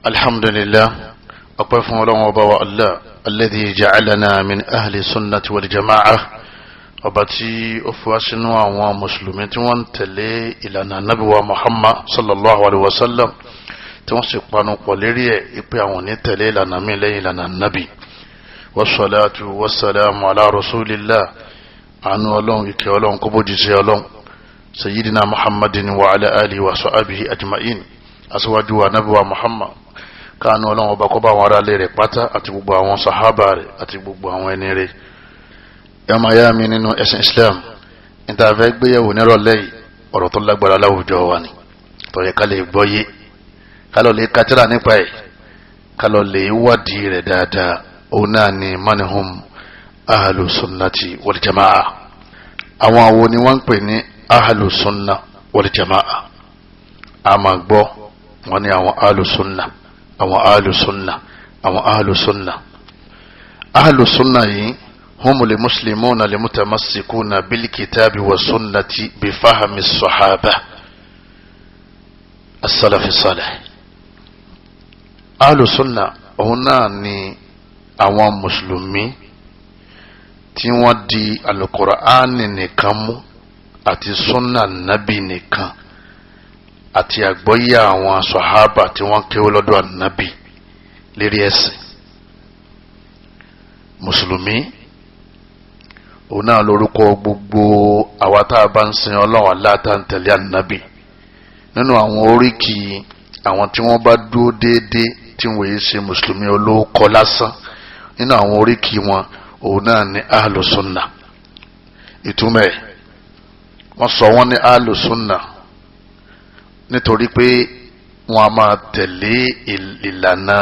alhamdulillah ọpẹ́ fún Ọlọ́run ọba wa Allah alladhi ja'alana min ahli sunnati wal jama'ah ọba tí ó fi wá sínú àwọn mùsùlùmí tí wọ́n tẹ̀lé ìlànà nabi wa Muhammad sallallahu alaihi wasallam tí wọ́n sì panu pọ̀ lérí ẹ̀ ipe àwọn ní tẹ̀lé ìlànà mi lẹ́yìn ìlànà nabi wassalatu wassalamu ala rasulillah anu Ọlọ́run ìkẹ́ Ọlọ́run kó bójú sí Ọlọ́run sayyidina Muhammadin wa ala alihi wa sahbihi ajma'in aswaju wa nabi wa Muhammad kanu Ọlọ́run ọba kó bá wọn ará lé rẹ̀ pátá àti gbogbo àwọn sahaba rẹ̀ àti gbogbo àwọn ẹni rẹ̀ yama ya mi nínú ẹ̀sìn Islam níta fẹ́ gbéyẹ̀wò nírọ̀lẹ́ yìí ọ̀rọ̀ tó lágbára láwùjọ wa ni tó yẹ ká lè gbọ́yé ká lọ lè kátírà nípa ẹ̀ ká lọ lè wádìí rẹ̀ dáadáa òun náà ni manhum ahlu sunnati wal jamaa àwọn àwo ni wọ́n ń pè ní ahlu sunna wal jamaa a máa gbọ́ wọn ni àwọn ahlu sunna àwọn ahlu sunna àwọn ahlu sunna ahlu sunna yìí هم المسلمون المتمسكون بالكتاب والسنة بفهم الصحابة السلف الصالح أهل السنة هنا ني àwọn mùsùlùmí tí wọ́n di alukur'ani nìkan mú àti sunna nabi nìkan àti àgbọ́yé àwọn sahaba tí wọ́n kéwọ́ lọ́dọ̀ nabi lérí ẹ̀sìn mùsùlùmí òun náà lórúkọ gbogbo àwa tá a bá ń sin Ọlọ́run aláta ń tẹ̀lé ànábì nínú àwọn oríkì àwọn tí wọ́n bá dúró déédéé tí wọ́n yìí ṣe mùsùlùmí olóòkọ lásán nínú àwọn oríkì wọn òun náà ní ahlu sunna ìtumọ̀ ẹ̀ wọ́n sọ wọ́n ní ahlu sunna nítorí pé wọ́n a máa tẹ̀lé ìlànà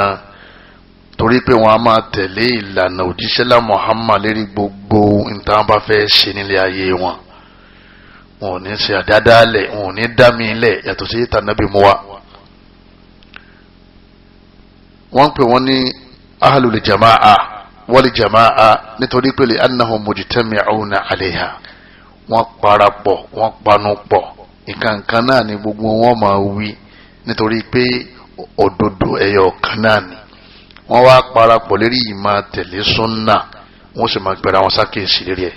torí pé wọ́n a máa tẹ̀lé ìlànà òjíṣẹ́lá Muhammad lérí gbogbo nǹkan bá fẹ́ ṣe nílé ayé wọn wọn ò ní ṣe àdádálẹ̀ wọn ò ní dámì ilẹ̀ yàtọ̀ sí tànàbí mu wa wọ́n pè wọ́n ní ahlul jama'a wal jama'a nítorí pé lè annahum mujtami'una 'alayha wọ́n parapọ̀ wọ́n panupọ̀ nǹkan náà ni gbogbo wọn máa wí nítorí pé òdodo ẹyọ kan náà ni wọ́n wá parapọ̀ lérí ìmá tẹ̀lé súnnà wọ́n sì máa gbẹ̀rẹ̀ àwọn sákèsì lérí ẹ̀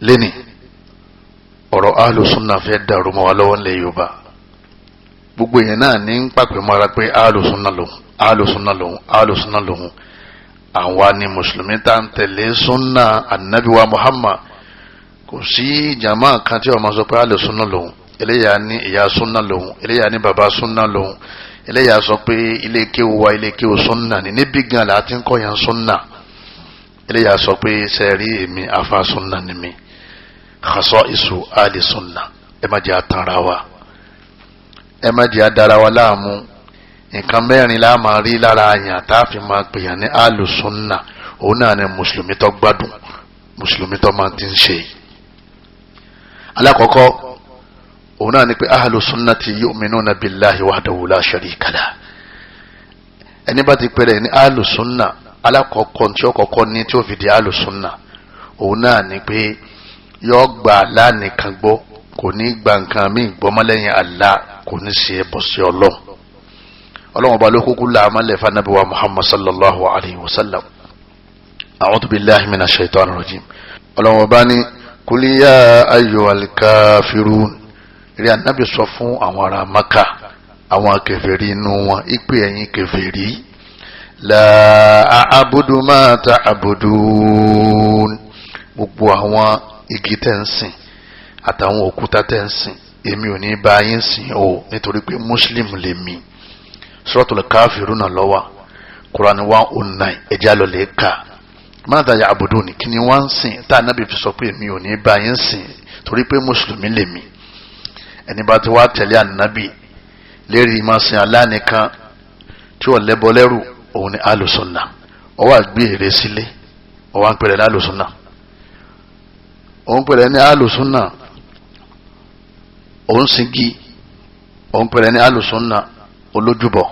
lẹ́ni ọ̀rọ̀ ahlu súnnà fẹ́ dàrú mọ́ wa lọ́wọ́ ńlẹ̀ Yorùbá gbogbo èèyàn náà ní ń pàpẹ́ mọ́ra pé ahlu súnnà lòun ahlu súnnà lòun ahlu súnnà lòun àwa ni mùsùlùmí tá ń tẹ̀lé súnnà annabi wa Muhammad kò sí jama kan tí wọ́n máa sọ pé ahlu súnnà lòun eléyà ní ìyá súnnà lòun eléyà ní bàbá súnnà lòun eléyà sọ pé ilé kéwù wa ilé kéwù súnnà ní níbí gan la ti ń kọ́ yẹn súnnà eléyà sọ pé sẹ́ẹ̀rí èmi afa súnnà ni mi khasaisu ali súnnà ẹ má jẹ́ àtàrà wa ẹ má jẹ́ àdára wa láàmú nǹkan mẹ́rin la máa rí lára àyàn tá a fi máa pè yàn ní alu súnnà òun náà ni mùsùlùmí tó gbádùn mùsùlùmí tó máa ti ń ṣe alákọ̀ọ́kọ́ òun náà ni pé ahlu sunnati yu'minuna billahi wahdahu la sharika lah ẹni bá ti pẹ̀lẹ̀ ní ahlu sunna alákọ̀ọ́kọ́ tí ó kọ́kọ́ ní tí ó fi di ahlu sunna òun náà ni pé yóò gbà lánìkan gbọ́ kò ní gba nǹkan míì gbọ́mọ́lẹ́yìn Allah kò ní ṣe ẹbọ sí ọlọ́run ọba ló kúkú láàmọ́lẹ̀ fanabi wa Muhammad sallallahu alayhi wa sallam a'udhu billahi minash shaitanir rajim ọlọ́run ọba ní kul ya ayyuhal kafirun rí ànábì sọ fún àwọn ará Maka àwọn kèfèrí inú wọn ìpè ẹ̀yin kèfèrí la a'budu ma ta'budun gbogbo àwọn igi tẹ́ ń sìn àtàwọn òkúta tẹ́ ń sìn èmi ò ní bá yín sìn o nítorí pé muslim lè mi Suratul Kafiruna lọ́wọ́ Quran 109 ẹja lọ lè kà mada ya'budun kí ni wọ́n ń sìn tá ànábì fi sọ pé èmi ò ní bá yín sìn torí pé mùsùlùmí lè mi ẹni bá ti wá tẹ̀lé ànábì lérí máa sin Allah nìkan tí wọ́n lẹ́bọ lẹ́rù òun ni ahlu sunna ọwọ́ àgbé èrè sílé ọwọ́ à ń pèrè ní ahlu sunna òun pèrè ní ahlu sunna òun singi òun pèrè ní ahlu sunna olójúbọ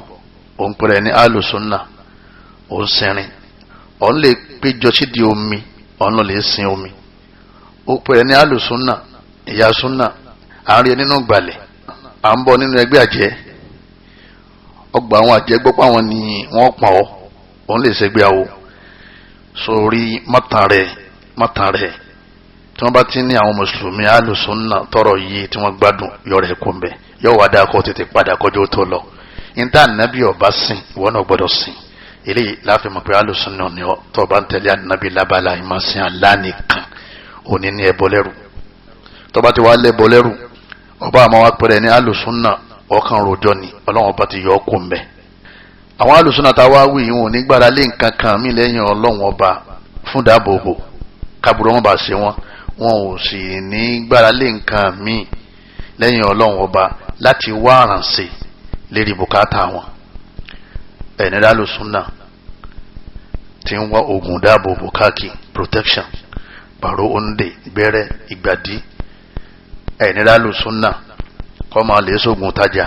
òun pèrè ní ahlu sunna òun sinrin òun lè péjọ sídìí omi òun lọ lè sin omi ó pèrè ní ahlu sunna ìyá sunna à ń rí nínú gbalẹ̀ à ń bọ̀ nínú ẹgbẹ́ àjẹ́ ọgbà àwọn àjẹgbọ́pọ̀ àwọn ni wọ́n pọ̀ ọ́ òun lè ṣègbè àwò sórí mọ́tàn rẹ̀ tí wọ́n bá ti ní àwọn mùsùlùmí alùsùnà tọrọ yìí tí wọ́n gbádùn yọrọ ẹ̀kọ́ mbẹ́ yọ wá dáa kó tètè padà kọjú tó lọ níta nàbí ọba sìn ìwọ náà gbọ́dọ̀ sìn eléyìí láàfin mọ̀ pé alùsùnà ni ọ tó bá ń tẹ̀lé ànábì lábala ìmọ̀sìn aláàníkan òní ní ẹbọ lẹ́rù tó bá ti wá lẹ́bọ lẹ́rù ọba àmọ́ wá pẹ̀rẹ̀ ní alùsùnà ọkàn rojọ́ ni ọlọ́run ọba ti yọ ọ́ kó mbẹ́ àwọn alùsùnà tá a wá wí wọn ò ní gbára lé nǹkan kan mí lẹ́yìn ọlọ́run ọba fún dáàbòbò kábùrọ̀ wọn bá ṣe wọn ò sì ní gbára lé nǹkan míì lẹ́yìn ọlọ́run ọba láti wá àrànṣe lérí bùkátà wọn ẹ̀ní alùsùnà tí ń wá oògùn dáàbòbò káàkiri protection pàrọ̀ òǹdè ìgbẹ́rẹ́ ìgbàdí ẹ̀ní alùsùnà kọ́ máa lè sóògùn tajà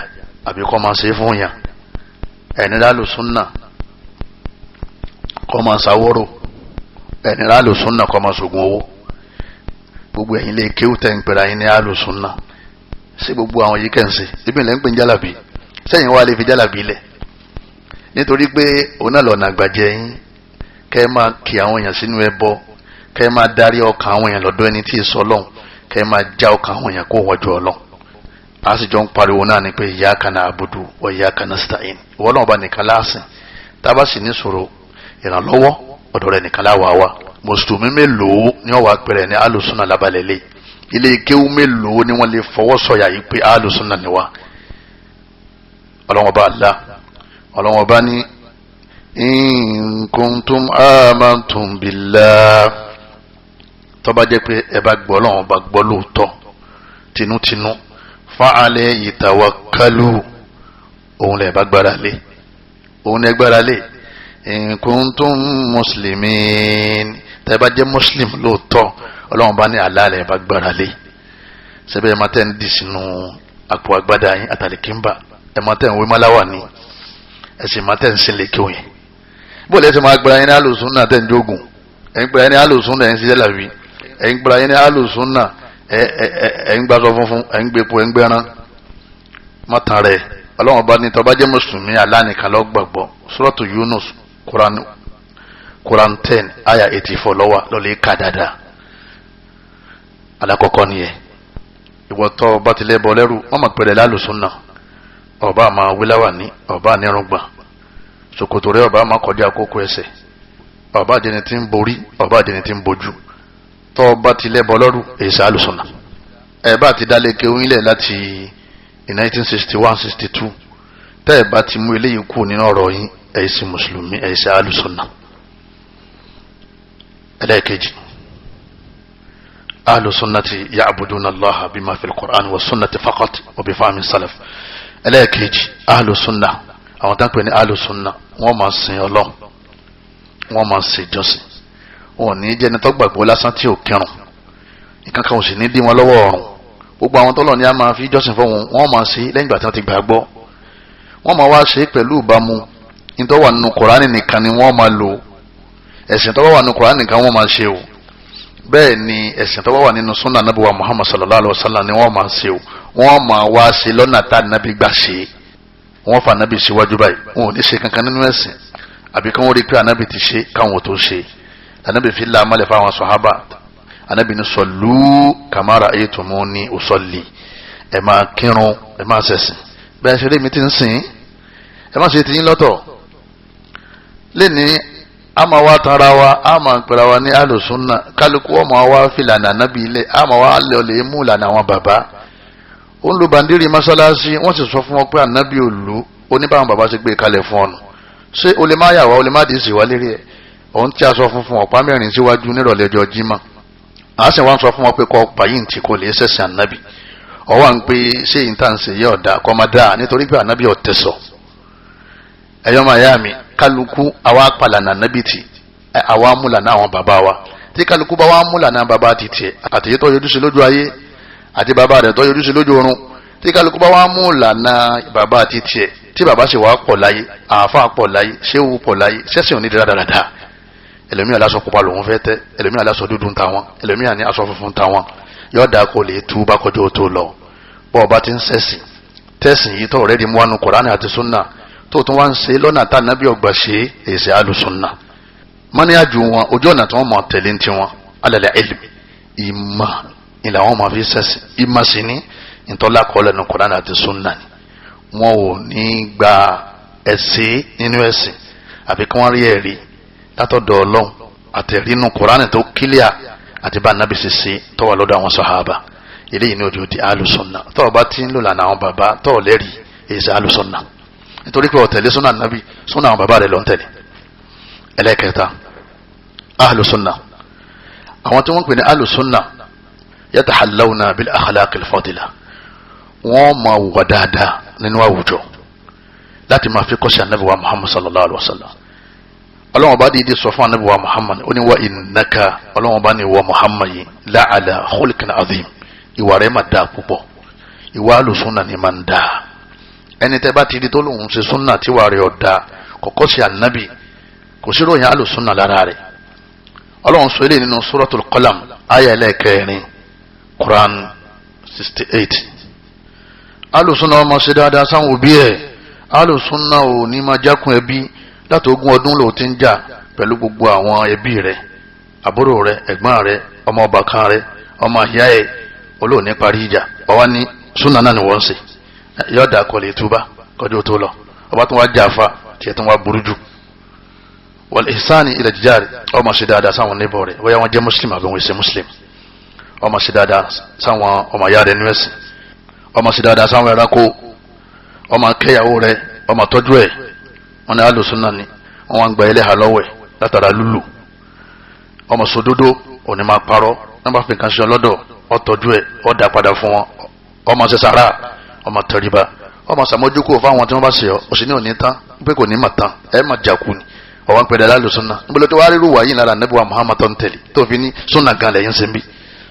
àbí kọ́ máa ṣe é fún yàn ẹni lálùsúnà kọ́ máa ṣàwọ́rò ẹni lálùsúnà kọ́ máa ṣògùn owó gbogbo ẹ̀yin lè kéwù tẹ̀ ń pèrè ayé ní lálùsúnà sí gbogbo àwọn yìí kẹ́ǹsì ibi ilẹ̀ ń pè ń jálàbí sẹ́yìn wá lè fi jálàbí lẹ̀ nítorí pé òun náà lọ́nà àgbàjẹ́ yín kẹ́ ẹ máa kí àwọn èèyàn sínú ẹbọ kẹ́ ẹ máa darí ọkàn àwọn èèyàn lọ́dọ̀ ẹni tí ì sọ Ọlọ́hun kẹ́ ẹ máa já ọkàn àwọn èèyàn kó wọ́jú Ọlọ́hun a sì jọ ń pariwo náà ni pé iyyaka na'budu wa iyyaka nasta'in ìwọ náà bá nìkan láàsìn tábà sì ní sọ̀rọ̀ ìrànlọ́wọ́ ọ̀dọ̀ rẹ̀ nìkan láwà wá mùsùlùmí mélòó ni wọ́n wá pẹ̀rẹ̀ ní alùsùnà lábalẹ̀ lé ilé kéwú mélòó ni wọ́n lè fọwọ́ sọ̀yà yìí pé alùsùnà ni wá ọlọ́wọ́n bá Allah ọlọ́wọ́n bá ní in kuntum amantum billah tó bá jẹ́ pé ẹ bá gbọ́ ọlọ́wọ́n bá gbọ́ lóòótọ́ tinútinú fa'alẹ́ ìtawakkalu òun lè bá gbára lé òun lè gbára lé in kuntum muslimin tẹ́ bá jẹ́ muslim lóòótọ́ ọlọ́run bá ní Allah lè bá gbára lé sẹ́bẹ̀ ẹ̀ máa tẹ́ ń dì sínú àpò agbádá yín àtàlẹ́kínbà ẹ̀ máa tẹ́ ń wé máláwà ní ẹ̀sìn máa tẹ́ ń sin lèkè òyìn bó lẹ́sẹ̀ máa gbára yín ní alùsùnà tẹ́ ń jogun ẹ̀ ń gbára yín ní alùsùnà ẹ̀ ń ṣiṣẹ́ làbí ẹ̀ ń gbára yín ní alùsùnà ẹ̀ ń gbàsọ funfun ẹ̀ ń gbẹ̀pọ̀ ẹ̀ ń gbẹ̀rán mọ́tàn rẹ̀ ọlọ́run bá ní tó bá jẹ́ mùsùlùmí Allah nìkan ló gbàgbọ́ suratu Yunus Quran 10 aya 84 lọ́wọ́ lọ́lẹ́ ká dáadáa alákọ̀ọ́kọ́ nìyẹn ìwọ tó bá tilẹ̀ bọ́ lẹ́rù wọ́n mọ̀ pẹ̀lẹ́ lálùsùnà ọba àmà wíláwà ní ọba ànírùngbà ṣòkòtò rẹ̀ ọba àmà kọjá kókó ẹsẹ̀ ọba àjẹni tí ń borí ọba àjẹni tí ń bojú tó bá tilẹ̀ bọ́ lọ́rù èsà alùsùnà ẹ̀ bá ti dálé kéwìn lẹ̀ láti 1961-62 tẹ́ ẹ̀ bá ti mú eléyìí kú nínú ọ̀rọ̀ yín ẹ̀sìn mùsùlùmí ẹ̀sìn alùsùnà. ẹlẹ́ẹ̀kejì alùsùnàtì ya'buduna Allaha bima fil Qur'an wa sunnati faqat wa bi fahmi salaf. ẹlẹ́ẹ̀kejì alùsùnà àwọn tá ń pè ní alùsùnà wọ́n máa sìn Ọlọ́run wọ́n máa sìn ìjọsìn wọn ò ní jẹ́ni tó gbàgbọ́ lásán tí ò kírun ìkankan ò sì ní dí wọn lọ́wọ́ ọ̀run gbogbo àwọn tọ́lọ̀ ní a máa fi jọ́sìn fún wọn wọ́n máa ṣe lẹ́yìn ìgbà tí wọ́n ti gbàgbọ́ wọ́n máa wá ṣe pẹ̀lú ìbámu nítorí wà nínú Kùránì nìkan ni wọ́n máa lò ẹ̀sìn tó bá wà nínú Kùránì nìkan wọ́n máa ṣe o bẹ́ẹ̀ ni ẹ̀sìn tó bá wà nínú súnà Nábì wa Muhammad sallallahu alaihi wasallam ni wọ́n máa ṣe o wọ́n máa wá ṣe lọ́nà tá Nábì gbà ṣe wọ́n fa Nábì síwájú báyìí wọn ò ní ṣe kankan nínú ẹ̀sìn àbí kí wọ́n rí pé Nábì ti ṣe káwọn tó ṣe Nábì fi láàmọ́lẹ̀ fáwọn sàhábà Ànábì ní sọlú kama ra'aytumuni usalli ẹ máa kírun ẹ máa ṣẹ̀sìn bẹ́ẹ̀ ṣe rí mi ti ń sìn ẹ má ṣe ti yín lọ́tọ̀ lẹ́ni a máa wá tanra wa a máa pẹ̀lú wa ní alùsùnà kálukú ọmọ wa fìlànà Ànábì ilẹ̀ a máa wá lè mú ìlànà àwọn bàbá ó ń lo bàndírì mọ́sálásí wọ́n sì sọ fún wọn pé Ànábì òlu oníbàwọn bàbá ti gbé kalẹ̀ fún ọ̀nà ṣé o lè má yà wá o lè má dì í sì wá lérí ẹ̀ òun tí a sọ fún ọ̀pá mẹ́rin síwájú nírọ̀lẹ́ ọjọ́ Jímọ̀ a sì wá ń sọ fún wọn pé kọ́ pàyín tí kò lè ṣẹ̀sìn Ànábì ọwọ́ à ń pé ṣé yìí tá à ń ṣe yẹ ọ̀dà kọ́ máa dáa nítorí pé Ànábì ọ̀tẹ̀sọ̀ ẹ̀yọ́ máa yá mi kálukú àwa pàlànà Ànábì tì àwa múlànà àwọn bàbá wa tí kálukú bá wá múlànà bàbá ti tiẹ̀ àtẹ̀yẹ tó yọjú sí lójú ayé àti bàbá rẹ̀ tó yọjú sí lójú ọ̀run tí kálukú bá wá múlànà bàbá ti tiẹ̀ tí bàbá sì wá pọ̀ láyé àáfàá pọ̀ láyé ṣéwù pọ̀ láyé ṣẹ́sìn òní dáradára ẹlòmíà lásọ pupa lòun fẹ́ tẹ́ ẹlòmíà lásọ dúdú ń ta wọn ẹlòmíà ní aṣọ funfun ń ta wọn yóò dáa kó lè tú bá kọjú tó lọ bọ́ ọba ti ń sẹ́sìn tẹ́sìn yìí tó rẹ́ẹ̀dì mú wánu Kùránì àti súnà tó tún wá ń ṣe lọ́nà tá nàbí ọgbà ṣe èsì alùsùnà mọ́níyàjú wọn ojú ọ̀nà tí wọ́n mọ̀ tẹ̀lé ń tiwọn alẹ́ ilm ìmọ̀ ìlà wọn máa fi sẹ́sì ìmọ̀ sí ní ìtọ́lá kọ́lẹ̀ ní Kùránì àti sunna ni wọn ò ní gba ẹ̀sìn nínú ẹ̀sìn àbí kí wọ́n rí ẹ̀rí látọ̀dọ̀ Ọlọ́run àtẹ̀rí nínú Kùránì tó kílíà àti bá nàbì ṣiṣẹ́ tó wà lọ́dọ̀ àwọn sàhábà eléyìí ní ojú di alùsùnà tó bá ti ń lò lànà àwọn bàbá tó lẹ́rì èsì alùsùnà nítorí pé ọ̀tẹ̀lé súnà nàbì súnà àwọn bàbá rẹ̀ ló ń tẹ̀lé. ẹlẹ́kẹta alùsùnà àwọn tí wọ́n pè ní alùsùnà yatahallawna bil akhlaqil fadila wọ́n máa wà dáadáa nínú àwùjọ láti máa fi kọ́sí ànábì wa Muhammad sallallahu alaihi wa sallam. ọlọ́wọ́n bá dìde sọ fún ànábì wa Muhammad ó ní wa innaka ọlọ́wọ́n bá ní wa Muhammad yìí la'ala khulqin azim ìwà rẹ̀ máa dáa púpọ̀ ìwà alùsùnà ni máa ń dáa ẹni tẹ́ bá ti di tó lóun ṣe súnà tí wàá rẹ̀ ọ̀dà kọ̀kọ́ sí ànábì kò sí ròyìn alùsùnà lára rẹ̀. ọlọ́run sọ eléyìí nínú suratul qalam ayé ẹlẹ́ẹ̀kẹrin Quran 68. alùsùnà ọmọ ṣe dáadáa sáwọn òbí ẹ̀ alùsùnà ò ní máa jákun ẹbí láti ogún ọdún ló ti ń jà pẹ̀lú gbogbo àwọn ẹbí rẹ̀ àbúrò rẹ̀ ẹ̀gbọ́n rẹ̀ ọmọ ọbàkan rẹ̀ ọmọ ìyá ẹ̀ olóòní parí ìjà ọwọ́ ní súnà náà ni wọ́n ń ṣe yóò dà kọ́lé túbá kọjú tó lọ ọba tó wá jáfa tiẹ̀ tó wá burú jù. wal ihsani ila jari ọmọ ṣe dáadáa sáwọn níbọ̀ rẹ̀ wọ́n yà wọ́n jẹ́ muslim àbí wọ́n ṣe muslim ọmọ ṣe dáadáa sáwọn ọmọ ìyá rẹ̀ nú ẹ̀sìn ọmọ ṣe dáadáa sáwọn ẹranko ọmọ kẹyàwó rẹ̀ ọmọ tọ́jú ẹ̀ wọn ni alùsùnà ni wọn wá ń gba ẹlẹ́hà lọ́wọ́ ẹ̀ látara lúlù ọmọ sòdodo òní máa parọ́ nígbà fi nǹkan ṣe ọlọ́dọ̀ ọtọ́jú ẹ̀ ọ̀dà padà fún wọn ọmọ ṣe sàrà ọmọ tẹríba ọmọ sàmójúkú fáwọn tí wọ́n bá ṣe ọ òsì ní òní tán pé kò ní mà tán ẹ má jàkú ni ọwọ́n pẹ̀lẹ́ alálùsùnà níbo tó wá rí rúwà yìí lára nẹ́bùwà Muhammad tó ń tẹ̀lé tó fi ní súnà gan lẹ́yìn ṣe ń bí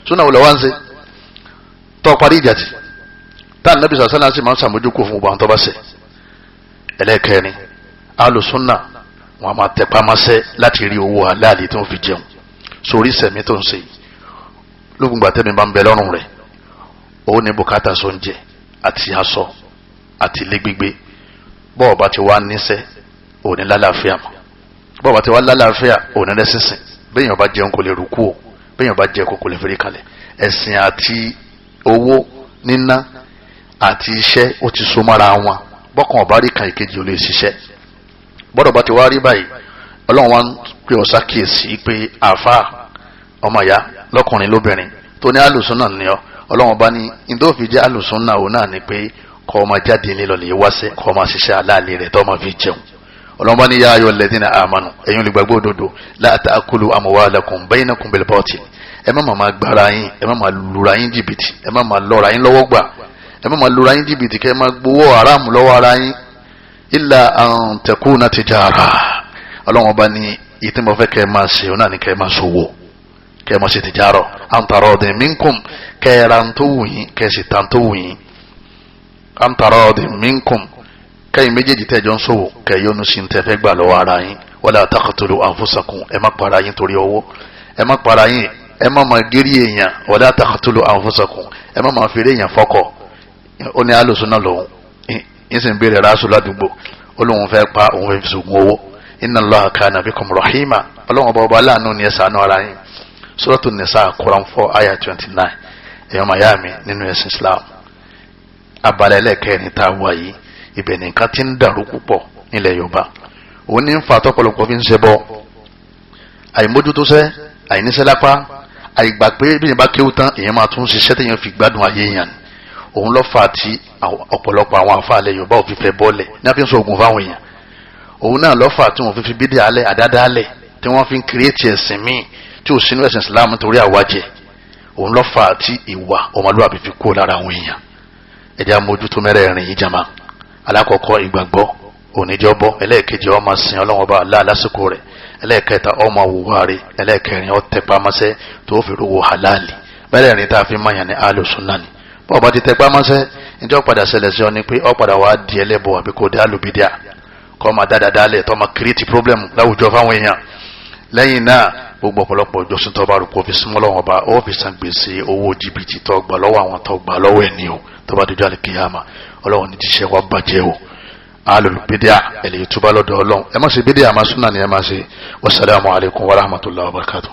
súnà wò lọ́ wá ń ṣe tó parí ìjà tì tá nẹ́bí sàṣánà sì máa ń sàmójúkú fún gbogbo àwọn tó bá ṣe. ẹlẹ́kẹrin alùsùnà wọn máa tẹpá mọ́ṣẹ́ láti rí owó aláàlì tó ń fi jẹun sórí sẹ̀mí tó ń ṣe lóògùn gbàtẹ́mi bá ń bẹ lọ́rùn rẹ̀ òun ní bùkátà sóúnjẹ àti aṣọ àti ilé gbígbé bọ́ọ̀ bá ti wá níṣẹ́ òní lálàáfíà mọ́ bọ́ọ̀ bá ti wá lálàáfíà òní lẹ́sìnsìn bẹ́ẹ̀yàn bá jẹun kò lè rúkú o bẹ́ẹ̀yàn bá jẹ kò lè fẹ́rí kalẹ̀ ẹ̀sìn àti owó níná àti iṣẹ́ ó ti so mọ́ra wọn bọ́kàn ọ̀bá rí kan ìkejì ò lè ṣiṣẹ́ bọ́dọ̀ bá ti wá rí báyìí ọlọ́run wá ń pè ọ́ sákìyèsí pé àáfàá ọmọ ìyá lọ́kùnrin lóbìnrin tó ní alùsùnà ni ọ ọlọ́run bá ní ìdóòfin jẹ́ alùsùnà òun náà ni pé kọ́ ọmọ jáde nílò lè wáṣẹ́ kọ́ ọmọ ṣiṣẹ́ aláàlẹ́ rẹ̀ tọ́ ọmọ fi jẹun ọlọ́run bá ní yá ayọ̀ lẹ́dínà àmánu ẹ̀yin olùgbàgbọ́ òdodo la ta'kulu amwalakum bainakum bil batil ẹ má máa gbára yín ẹ má máa lura yín jìbìtì ẹ má máa lọ́ra yín lọ́wọ́ gbà ẹ má máa lura yín jìbìtì kẹ́ ẹ má gbowó haram lọ́wọ́ ara yín illa an takuna tijara ọlọ́run bá ní ìtí mo fẹ́ kẹ́ ẹ máa ṣe ọ náà ni kẹ́ ẹ máa ṣòwò kẹ́ ẹ máa ṣe tìjárọ̀ an taradin minkum kẹ́ ẹ ra ń tó wù yín kẹ́ ẹ sì ta ń tó wù yín an taradin minkum kẹ́yìn méjèèjì tẹ́jọ́ ń ṣòwò kẹ́ ẹ yọnu sí ń tẹ́ fẹ́ gbà lọ́wọ́ ara yín wala taqtulu anfusakum ẹ má para yín torí owó ẹ má para yín ẹ má máa gérí èèyàn wala taqtulu anfusakum ẹ má máa fèrè èèyàn fọ́kọ̀ ó ní alùsùnà lòun yín sì ń béèrè ráṣù ládùúgbò ó lóun fẹ́ pa òun fẹ́ fi sògùn owó inna Allaha kana bikum rahima ọlọ́run ọba aláàánú ni ẹ ṣàánú ara yín Suratu Nisa Quran 4 ayah 29 ẹ̀yọ́ mayami nínú ẹ̀sìn Islam abalẹ̀ ẹlẹ́kẹ̀ẹ́ni tá a wà yìí ibẹ̀ nìkan ti ń dàrú púpọ̀ nílẹ̀ Yorùbá òun ní ń fa tọ́pọ̀lọpọ̀ fi ń ṣe bọ́ àìmójútóṣẹ́ àìníṣẹ́ lápá àìgbà pé bí yẹn bá kéwú tán èèyàn máa tún ṣiṣẹ́ téèyàn fi gbádùn ayé yẹn òun lọ́ fà tí ọ̀pọ̀lọpọ̀ àwọn afáàlẹ̀ Yorùbá ò fi fẹ́ bọ́ọ̀lẹ̀ ní a fi ń sọ ògùn fáwọn èèyàn òun náà lọ́ fà tí wọ́n fi bídí alẹ́ àdádálẹ̀ tí wọ́n fi ń kírètì ẹ̀sìn míì tí ò sínú ẹ̀sìn Islam torí àwájẹ òun lọ́ fà tí ìwà ọmọlúwàbí fi kó lára àwọn èèyàn ẹ̀jẹ̀ amójútó mẹ́rẹ̀ẹ̀rin yìí jama alákọ̀ọ́kọ́ ìgbàgbọ́ oníjọ́bọ́ ẹlẹ́ẹ̀kejì ọmọ sin ọlọ́wọ́n bá Allah lásìkò rẹ̀ ẹlẹ́ẹ̀kẹta ọmọ wùwárí ẹlẹ́ẹ̀kẹrin ọ̀tẹ̀pámọ́sẹ́ tó fi rówó halali mẹ́rẹ̀ẹ̀rin tá a fi máyàn ní alùsùnà ni bọ́ọ̀ bá ti tẹ̀pámọ́sẹ́ níjọ́ padà ṣẹlẹ̀ sí ọ ni pé ọ padà wàá di ẹlẹ́bọ àbí kò dé alùbídíà kọ́ máa dáadáa lẹ̀ tó máa kírètì pírọ́blẹ̀mù láwùjọ fáwọn èèyàn lẹ́yìn náà gbogbo ọ̀pọ̀lọpọ̀ ìjọsìn tó bá rò kó fi súnmọ́ lọ́wọ́ bá ó fi san gbèsè owó jìbìtì tó gbà lọ́wọ́ àwọn tó gbà lọ́wọ́ ẹ̀ ní o tó bá dojú àlùkìyàmà ọlọ́run ní tíṣẹ́ wa bàjẹ́ o alul bídíà ẹ̀lẹ́ túbá lọ́dọ̀ Ọlọ́run ẹ má ṣe bídíà má súnà ni ẹ má ṣe. Wassalamu alaikum warahmatullahi wabarakatuh.